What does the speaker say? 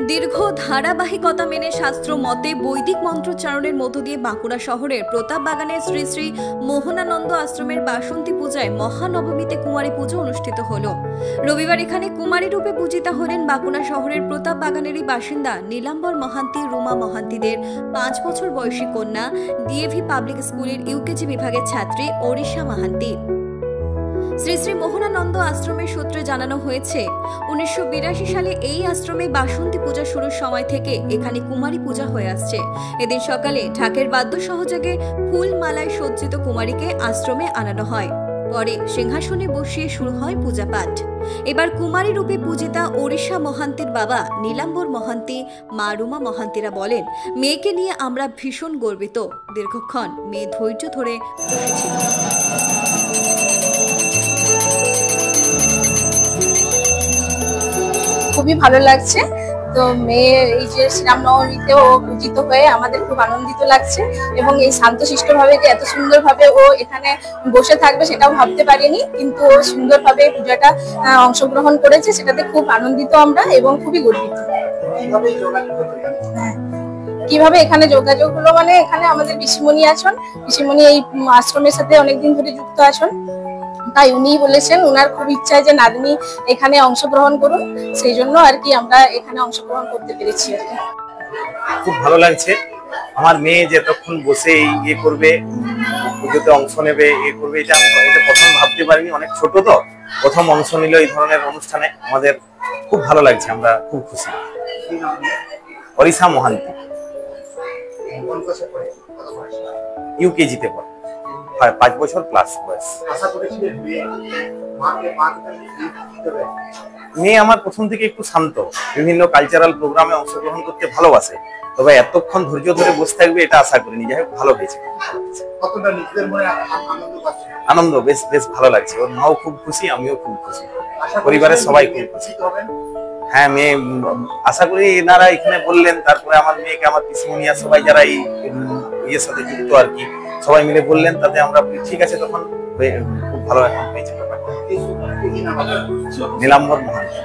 দীর্ঘ ধারাবাহিকতা মেনে শাস্ত্র মতে বৈদিক মন্ত্রোচ্চারণের মধ্য দিয়ে বাঁকুড়া শহরের প্রতাপ বাগানে শ্রী শ্রী মোহনানন্দ আশ্রমের বাসন্তী পূজায় মহানবমীতে কুমারী পুজো অনুষ্ঠিত হল। রবিবার এখানে কুমারী রূপে পূজিতা হলেন বাঁকুড়া শহরের প্রতাপ বাগানেরই বাসিন্দা নীলাম্বর মহান্তি, রুমা মহান্তিদের 5 বছর বয়সী কন্যা, ডিএভি পাবলিক স্কুলের ইউকেজি বিভাগের ছাত্রী ওড়িশা মহান্তি। শ্রী শ্রী মোহনানন্দ আশ্রমের সূত্রে জানানো হয়েছে, 1982 সালে এই আশ্রমে বাসন্তী পূজা শুরুর সময় থেকে এখানে কুমারী পূজা হয়ে আসছে। এদিন সকালে ঢাকের বাদ্য সহযোগে ফুল মালায় সজ্জিত কুমারীকে আশ্রমে আনানো হয়। পরে সিংহাসনে বসিয়ে শুরু হয় পূজা পাঠ। এবার কুমারী রূপে পূজিতা ওড়িশা মহান্তির বাবা নীলাম্বর মহান্তি, মা রুমা মহান্তিরা বলেন, মেয়েকে নিয়ে আমরা ভীষণ গর্বিত। দীর্ঘক্ষণ মেয়ে ধৈর্য ধরে বসেছিল। খুবই ভালো লাগছে। তো মেয়ে এই যে শ্রীরামনবমীতেও পূজিত হয়ে আমাদের খুব আনন্দিত লাগছে, এবং এই শান্তশিষ্টভাবে যে এত সুন্দরভাবে ও এখানে বসে থাকবে সেটাও ভাবতে পারিনি, কিন্তু ও সুন্দরভাবে পূজাটা অংশগ্রহণ করেছে, সেটাতে খুব আনন্দিত আমরা এবং খুবই গর্বিত। কিভাবে এখানে যোগাযোগ হলো, মানে এখানে আমাদের পিসিমণি আছেন, পিসিমণি এই আশ্রমের সাথে অনেকদিন ধরে যুক্ত আছেন, তাই উনি বলেছেন উনার খুব ইচ্ছা যে নাতনি এখানে অংশগ্রহণ করুন, সেই জন্য আর কি আমরা এখানে অংশগ্রহণ করতে পেরেছি আর কি। খুব ভালো লাগছে। আমার মেয়ে যে এতক্ষণ বসে ইয়ে করবে, পুজোতে অংশ নেবে, ইয়ে করবে, এটা প্রথম ভাবতে পারিনি। অনেক ছোট তো, প্রথম অংশ নিল এই ধরনের অনুষ্ঠানে। আমাদের খুব ভালো লাগছে, আমরা খুব খুশি। ওড়িশা মহান্তি, ইউকেজিতে পড়ে, 5 বছর প্লাস বয়স। মেয়ে আমার প্রথম থেকে একটু শান্ত, বিভিন্ন কালচারাল প্রোগ্রামে অংশগ্রহণ করতে ভালোবাসে, তবে এতক্ষণ ধৈর্য ধরে বসে থাকবে এটা আশা করিনি। যাই হোক, ভালো হয়েছে, আনন্দ বেশ বেশ ভালো লাগছে। ওর মাও খুব খুশি, আমিও খুব খুশি, পরিবারের সবাই খুব খুশি। হ্যাঁ, মেয়ে আশা করি এনারা এখানে বললেন, তারপরে আমার মেয়েকে আমার পিসিমণিয়া সবাই যারা এই ইয়ের সাথে যুক্ত আর কি, সবাই মিলে বললেন, তাতে আমরা ঠিক আছে, তখন খুব ভালো এখন হয়েছে। নীলাম্বর মহান্তি।